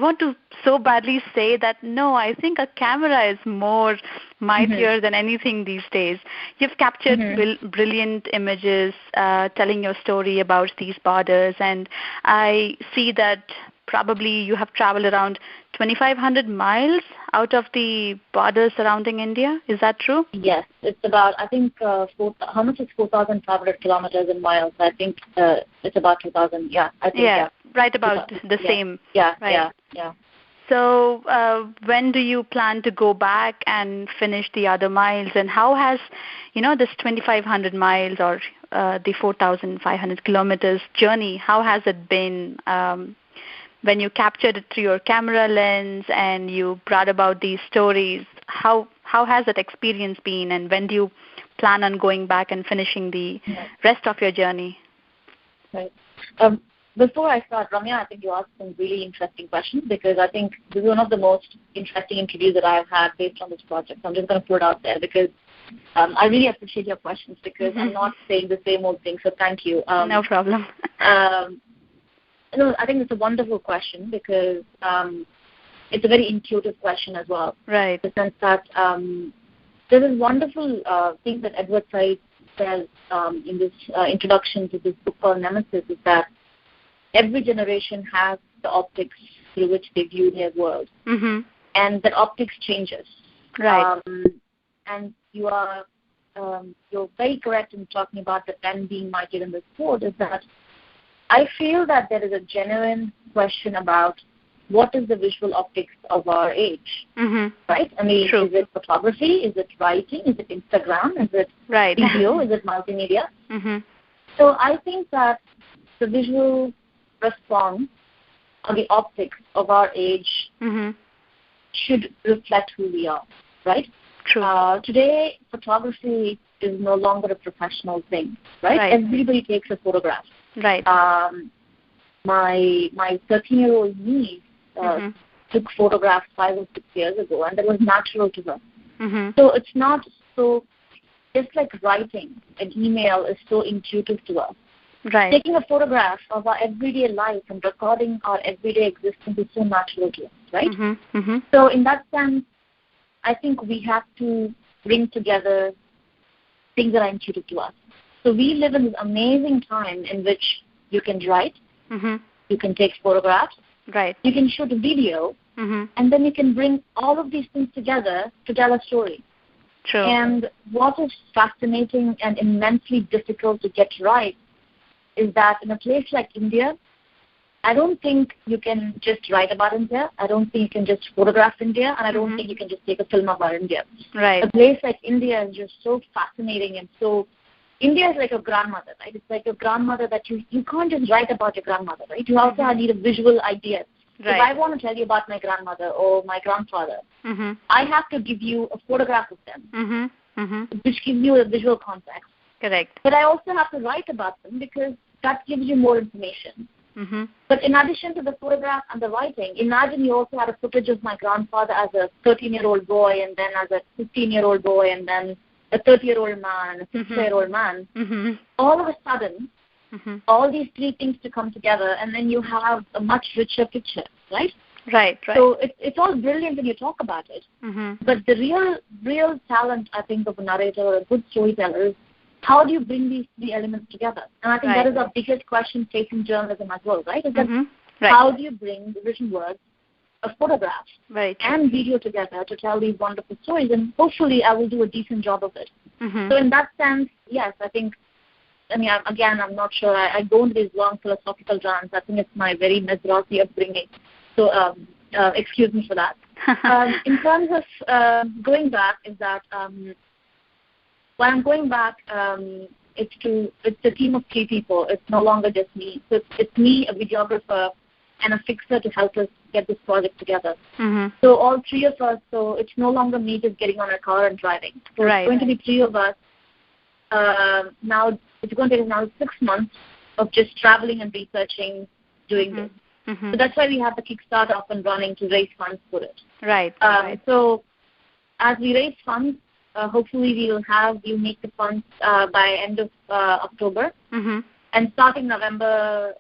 want to so badly say that, no, I think a camera is more mightier than anything these days. You've captured brilliant images telling your story about these borders, and I see that probably you have traveled around 2,500 miles out of the borders surrounding India. Is that true? Yes. It's about, I think, how much is 4,500 kilometers in miles? I think it's about 2,000. Yeah, I think. Yeah. Right about the same. Yeah, right. yeah. So when do you plan to go back and finish the other miles? And how has, this 2,500 miles or the 4,500 kilometers journey, how has it been when you captured it through your camera lens and you brought about these stories? How has that experience been, and when do you plan on going back and finishing the rest of your journey? Right. Before I start, Ramya, I think you asked some really interesting questions, because I think this is one of the most interesting interviews that I've had based on this project. So I'm just going to put it out there, because I really appreciate your questions, because I'm not saying the same old thing, so thank you. No problem. No, I think it's a wonderful question, because it's a very intuitive question as well. Right. In the sense that there's this wonderful thing that Edward Said says in this introduction to this book called Nemesis, is that every generation has the optics through which they view their world, and that optics changes. Right. And you're very correct in talking about the pen being mightier than the sword. Is that I feel that there is a genuine question about what is the visual optics of our age, right? I mean, True. Is it photography? Is it writing? Is it Instagram? Is it video? Is it multimedia? So I think that the visual response or the optics of our age should reflect who we are, right? True. Today, photography is no longer a professional thing, right? Everybody takes a photograph. Right. My 13-year-old niece took photographs 5 or 6 years ago, and that was natural to her. So it's not so, just like writing an email is so intuitive to us. Right. Taking a photograph of our everyday life and recording our everyday existence is so natural to us, right? So in that sense, I think we have to bring together things that are intuitive to us. So we live in this amazing time in which you can write, you can take photographs, right, you can shoot a video, and then you can bring all of these things together to tell a story. True. And what is fascinating and immensely difficult to get right is that in a place like India, I don't think you can just write about India. I don't think you can just photograph India, and I don't think you can just take a film about India. Right. A place like India is just so fascinating, and so India is like your grandmother, right? It's like your grandmother that you can't just write about your grandmother, right? You also need a visual idea. Right. If I want to tell you about my grandmother or my grandfather, I have to give you a photograph of them, which gives you a visual context. Correct. But I also have to write about them because that gives you more information. But in addition to the photograph and the writing, imagine you also had a footage of my grandfather as a 13-year-old boy, and then as a 15-year-old boy, and then a 30-year-old man, a 60-year-old man. All of a sudden, all these three things to come together, and then you have a much richer picture, right? Right. So it's all brilliant when you talk about it. But the real talent, I think, of a narrator or a good storyteller is how do you bring these three elements together? And I think that is our biggest question facing journalism as well, right? Is that how do you bring the written words, a photograph, and video together to tell these wonderful stories? And hopefully I will do a decent job of it. So in that sense, yes, I think, I'm not sure. I go into these long philosophical rants. I think it's my very Mizrahi upbringing. So excuse me for that. In terms of going back, is that when I'm going back, it's a team of 3 people. It's no longer just me. So it's me, a videographer, and a fixer to help us get this project together. So all 3 of us. So it's no longer me just getting on a car and driving. So it's going to be 3 of us. Now it's going to take us now 6 months of just traveling and researching, doing this. So that's why we have the Kickstarter up and running to raise funds for it. Right. So as we raise funds, hopefully we'll make the funds by end of October. And starting November,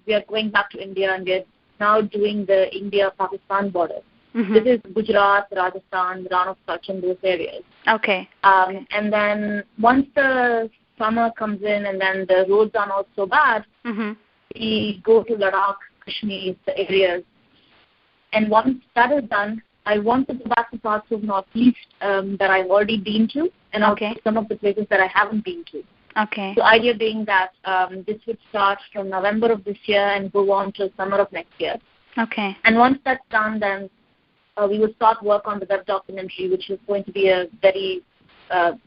we are going back to India, and we're now doing the India-Pakistan border. This is Gujarat, Rajasthan, Ran of Kutch, and those areas. Okay. And then once the summer comes in and then the roads are not so bad, we go to Ladakh, Kashmir, the areas. And once that is done, I want to go back to parts of Northeast that I've already been to, and also some of the places that I haven't been to. Okay. The idea being that this would start from November of this year and go on till summer of next year. Okay. And once that's done, then we will start work on the web documentary, which is going to be a very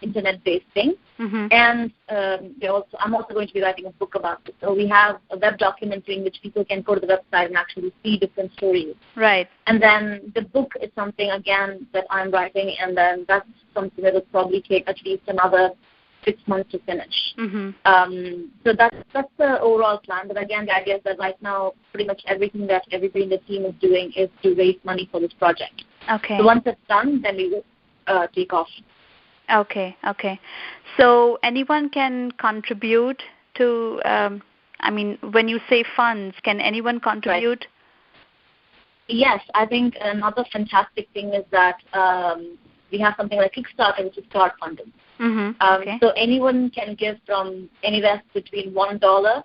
internet-based thing. And I'm also going to be writing a book about it. So we have a web documentary in which people can go to the website and actually see different stories. Right. And then the book is something, again, that I'm writing, and then that's something that will probably take at least another 6 months to finish. So that's the overall plan. But again, the idea is that right now, pretty much everything that everybody in the team is doing is to raise money for this project. Okay. So once it's done, then we will take off. Okay. So anyone can contribute to, when you say funds, can anyone contribute? Right. Yes, I think another fantastic thing is that we have something like Kickstarter, which is crowdfunding. Okay. So anyone can give from anywhere between $1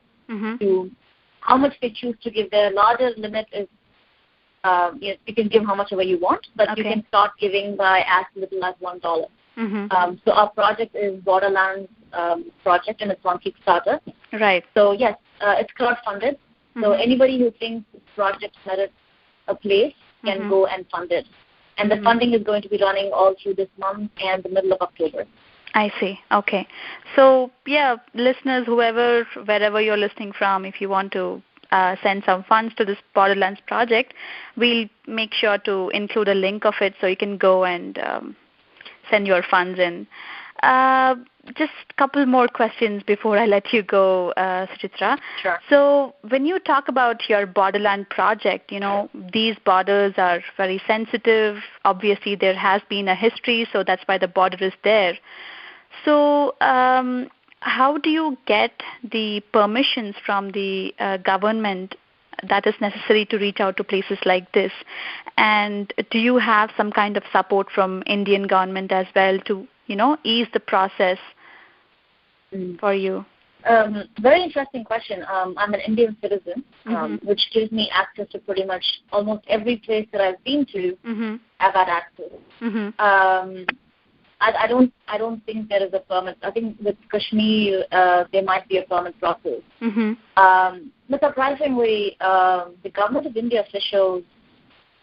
to how much they choose to give. Their larger limit is you can give how much ever you want, but you can start giving by as little as $1. So our project is Borderlands project, and it's on Kickstarter. Right. So yes, it's crowdfunded. So anybody who thinks this project merits a place can go and fund it. And the funding is going to be running all through this month and the middle of October. I see. Okay. So, listeners, wherever you're listening from, if you want to send some funds to this Borderlands project, we'll make sure to include a link of it so you can go and send your funds in. Just a couple more questions before I let you go, Suchitra. Sure. So when you talk about your Borderland project, these borders are very sensitive. Obviously, there has been a history, so that's why the border is there. So how do you get the permissions from the government that is necessary to reach out to places like this? And do you have some kind of support from Indian government as well to, ease the process for you? Very interesting question. I'm an Indian citizen, which gives me access to pretty much almost every place that I've been to. I've had access. I don't think there is a permit. I think with Kashmir, there might be a permit process. But surprisingly, the government of India officials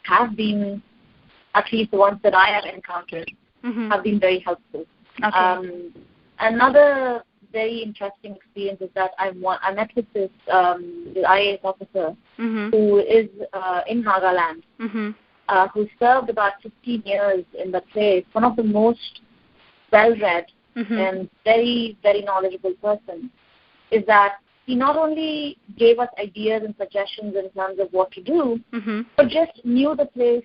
have been, at least the ones that I have encountered, have been very helpful. Okay. Another very interesting experience is that I met with this IAS officer who is in Nagaland, who served about 15 years in the place, one of the most well-read and very, very knowledgeable person, is that he not only gave us ideas and suggestions in terms of what to do, but just knew the place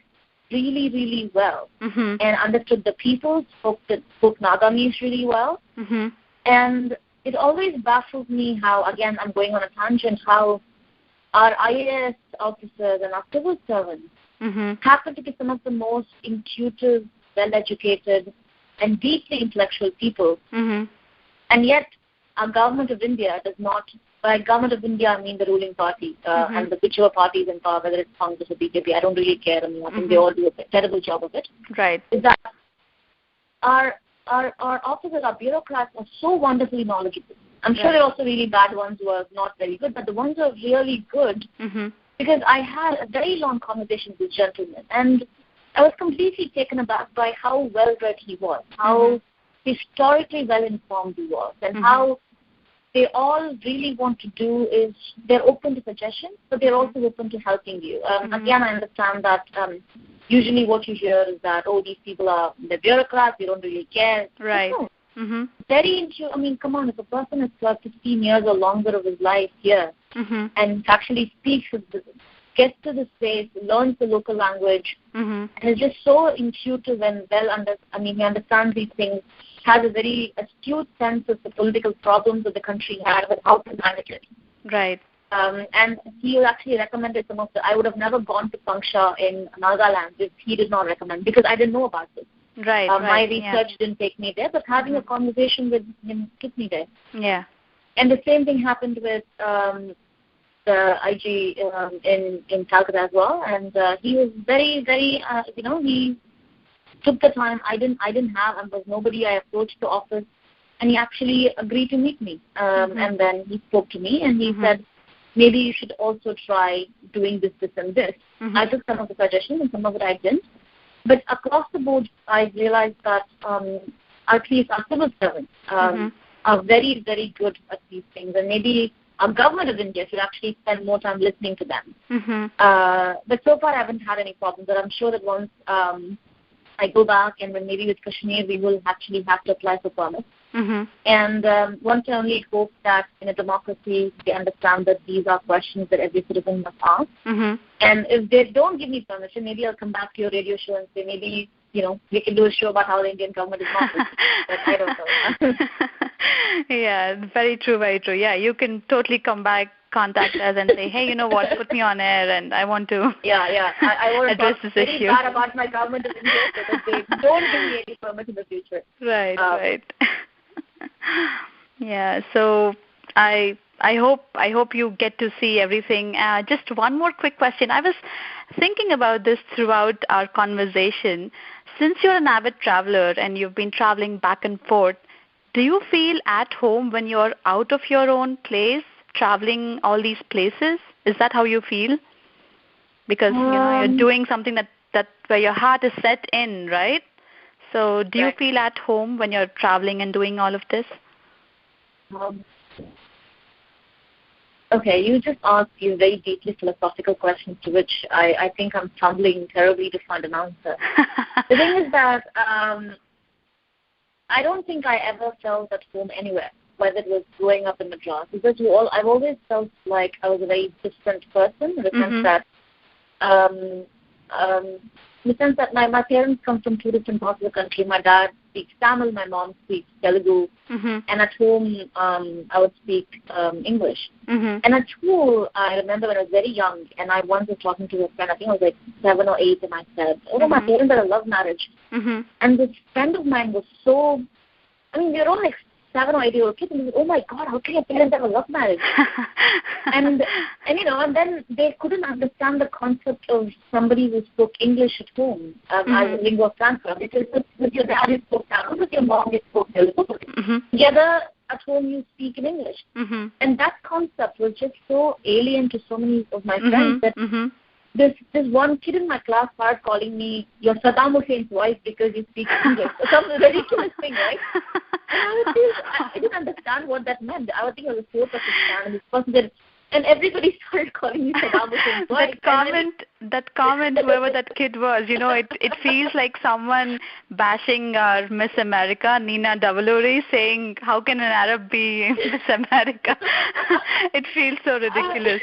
really, really well and understood the people, spoke Nagamese really well. And it always baffles me how, again, I'm going on a tangent, how our IAS officers and our civil servants happen to be some of the most intuitive, well-educated, and deeply intellectual people. And yet, our government of India does not, by government of India, I mean the ruling party, and the whichever party is in power, whether it's Congress or BJP, I don't really care. I mean, I think they all do a terrible job of it. Right. Is that our officers, our bureaucrats are so wonderfully knowledgeable. I'm sure there are also really bad ones who are not very good, but the ones who are really good, because I had a very long conversation with this gentleman, and I was completely taken aback by how well-read he was, how historically well-informed he was, and how they all really want to do is they're open to suggestions, but they're also open to helping you. Again, I understand that usually what you hear is that, these people are the bureaucrats, they don't really care. Right. No. Very come on, if a person has served 15 years or longer of his life here and actually speaks, gets to the space, learns the local language, and is just so intuitive and he understands these things, has a very astute sense of the political problems that the country had and how to manage it. Right. And he actually recommended some of I would have never gone to Pangsha in Nagaland if he did not recommend, because I didn't know about this. Right. My research didn't take me there, but having a conversation with him took me there. Yeah. And the same thing happened with the IG in Calcutta as well, and he was very, very, he took the time. I didn't have, and there was nobody I approached to office, and he actually agreed to meet me. And then he spoke to me, and he said, maybe you should also try doing this, this, and this. I took some of the suggestions and some of it I didn't. But across the board, I realized that at least our civil servants are very, very good at these things. And maybe our government of India should actually spend more time listening to them. But so far, I haven't had any problems. But I'm sure that once I go back and then maybe with Kashmir, we will actually have to apply for permits. And one can only hope that in a democracy, they understand that these are questions that every citizen must ask. And if they don't give me permission, maybe I'll come back to your radio show and say, maybe, we can do a show about how the Indian government is not listening. But I don't know. Yeah, very true, very true. Yeah, you can totally come back, contact us and say, hey, you know what, put me on air and I want to I want to address talk this very issue. bad about my government of India so that they don't give me any permit in the future. Right. Yeah, so I hope you get to see everything. Just one more quick question. I was thinking about this throughout our conversation. Since you're an avid traveler and you've been traveling back and forth, do you feel at home when you're out of your own place, traveling all these places? Is that how you feel? Because you're doing something that where your heart is set in, right? So do you feel at home when you're traveling and doing all of this? Okay, you just asked these very deeply philosophical questions to which I think I'm stumbling terribly to find an answer. The thing is that I don't think I ever felt at home anywhere, whether it was growing up in Madras, because I've always felt like I was a very different person in the sense that my parents come from two different parts of the country. My dad speaks Tamil, my mom speaks Telugu, and at home I would speak English. And at school, I remember when I was very young, and I once was talking to a friend, I think I was like 7 or 8, and I said, my parents had a love marriage. And this friend of mine was so, we were all like 7 or 8-year-old kids, and he was, oh my God, how can your parents have a love marriage? and then they couldn't understand the concept of somebody who spoke English at home as a lingua franca, because with your dad you spoke Tamil, with your mom you spoke Telugu. Together at home you speak in English. And that concept was just so alien to so many of my friends that this one kid in my class started calling me your Saddam Hussein's wife because you speak English. Some ridiculous thing, right? And I didn't understand what that meant. I would think I was a 4% fan, and this person said, and everybody started calling me Saddam Hussein's wife. That comment, whoever that kid was, it feels like someone bashing our Miss America, Nina Davaluri, saying, how can an Arab be Miss America? It feels so ridiculous,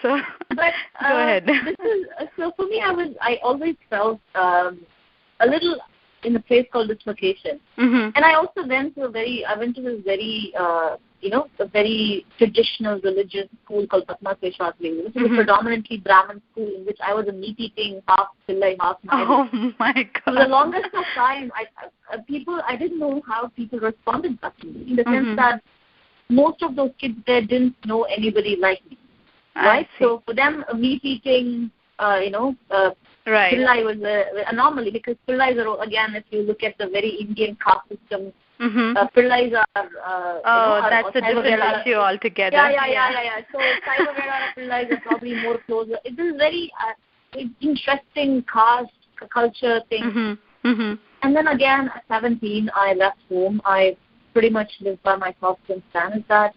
so but, go ahead. So for me, I always felt a little in a place called Dislocation. And I also went to this very, a very traditional religious school called Patma Seshwatri, which is a predominantly Brahmin school in which I was a meat-eating, half Pillai, half Nair. Oh my God. For the longest of time, I didn't know how people responded back to me, in the sense that most of those kids there didn't know anybody like me, right? So for them, a meat-eating, Pillai was an anomaly, because Pillais are, again, if you look at the very Indian caste system, Pillais are... that's a different issue altogether. Yeah. So Saiva Vedara Pillais are probably more closer. It is very interesting caste culture thing. And then again, at 17, I left home. I pretty much lived by myself since then. Is that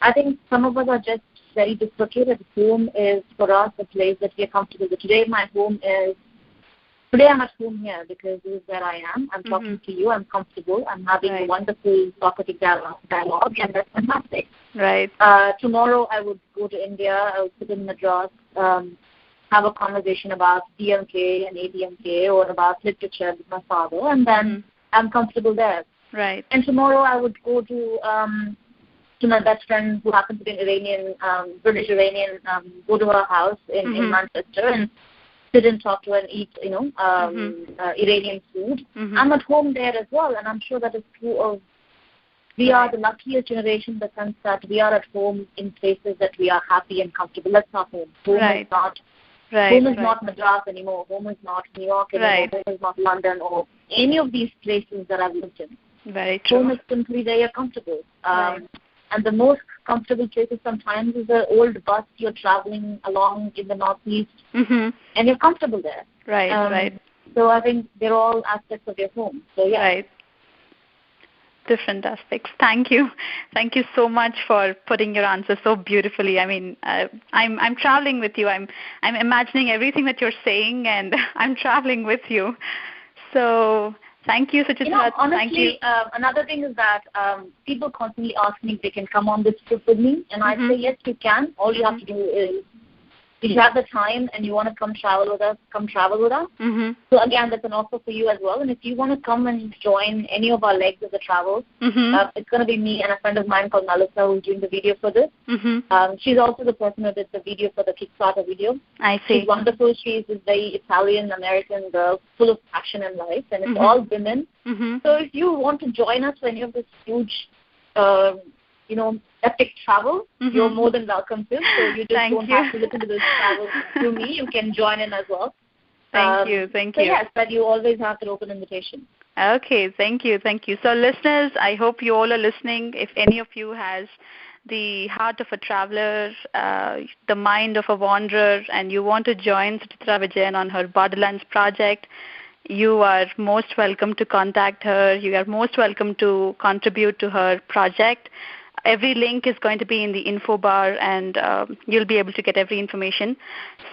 I think some of us are just very dislocated. Home is, for us, a place that we are comfortable with. Today I'm at home here because this is where I am. I'm talking to you. I'm comfortable. I'm having a wonderful Socratic dialogue, and that's fantastic. Right. Tomorrow I would go to India. I would sit in Madras, have a conversation about DMK and ADMK or about literature with my father, and then I'm comfortable there. Right. And tomorrow I would go to my best friend who happens to be an Iranian, British Iranian, go to her house in Manchester and sit and talk to her and eat, Iranian food. I'm at home there as well, and I'm sure that is true of, we are the luckiest generation in the sense that we are at home in places that we are happy and comfortable. That's not home. Home is not Madras anymore. Home is not New York anymore. Home is not London or any of these places that I've lived in. Very true. Home is simply where you're comfortable. And the most comfortable places sometimes is an old bus you're traveling along in the Northeast, and you're comfortable there. Right. So I think they're all aspects of your home. So yeah. Right. Different aspects. Thank you so much for putting your answer so beautifully. I mean, I'm traveling with you. I'm imagining everything that you're saying, and I'm traveling with you. So thank you, Suchitra. Honestly, thank you. Another thing is that people constantly ask me if they can come on this trip with me, and I say yes, you can. All you have to do is, if you have the time and you want to come travel with us, come travel with us. So again, that's an offer for you as well. And if you want to come and join any of our legs of the travel, it's going to be me and a friend of mine called Melissa who's doing the video for this. She's also the person who did the video for the Kickstarter video. I see. She's wonderful. She's this very Italian-American girl, full of passion and life, and it's all women. So if you want to join us for any of this huge, epic travel, you're more than welcome to. So you just don't have to listen to this travel through me. You can join in as well. Thank you. So yes, but you always have an open invitation. Okay, thank you. So listeners, I hope you all are listening. If any of you has the heart of a traveler, the mind of a wanderer, and you want to join Suchitra Vijayan on her Borderlands project, you are most welcome to contact her. You are most welcome to contribute to her project. Every link is going to be in the info bar, and you'll be able to get every information.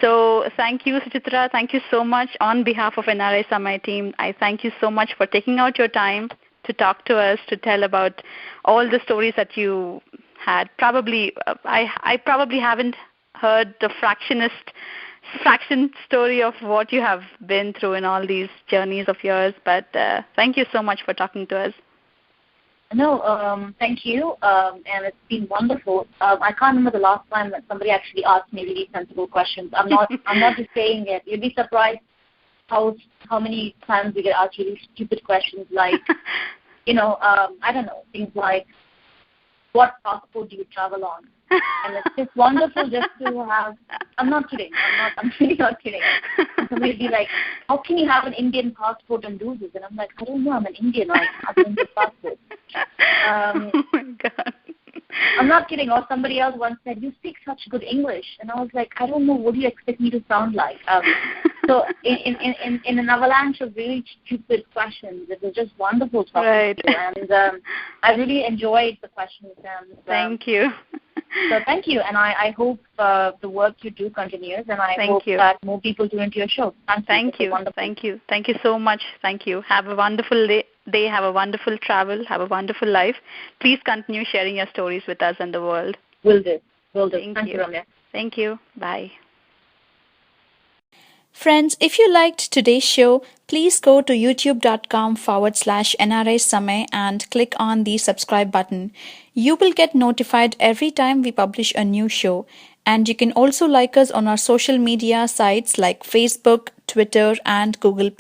So thank you, Suchitra. Thank you so much. On behalf of NRI Samay team, I thank you so much for taking out your time to talk to us, to tell about all the stories that you had. Probably, I probably haven't heard the fraction story of what you have been through in all these journeys of yours, but thank you so much for talking to us. No, thank you, and it's been wonderful. I can't remember the last time that somebody actually asked me really sensible questions. I'm not just saying it. You'd be surprised how many times we get asked really stupid questions like, I don't know, things like, what passport do you travel on? And it's just wonderful just to have. I'm not kidding. I'm really not kidding. And somebody would be like, how can you have an Indian passport and do this? And I'm like, I don't know. I'm an Indian. I have an Indian passport. Oh my God. I'm not kidding. Or somebody else once said, you speak such good English. And I was like, I don't know. What do you expect me to sound like? So in an avalanche of really stupid questions, it was just wonderful talking to you. And I really enjoyed the questions. And thank you. So thank you. And I hope the work you do continues. And I hope that more people tune into your show. Thank you. Thank you. Thank you so much. Thank you. Have a wonderful day. Have a wonderful travel. Have a wonderful life. Please continue sharing your stories with us and the world. Will do. Thank you, Ramya. Thank you. Bye. Friends, if you liked today's show, please go to youtube.com/NRI Samay and click on the subscribe button. You will get notified every time we publish a new show. And you can also like us on our social media sites like Facebook, Twitter, and Google+.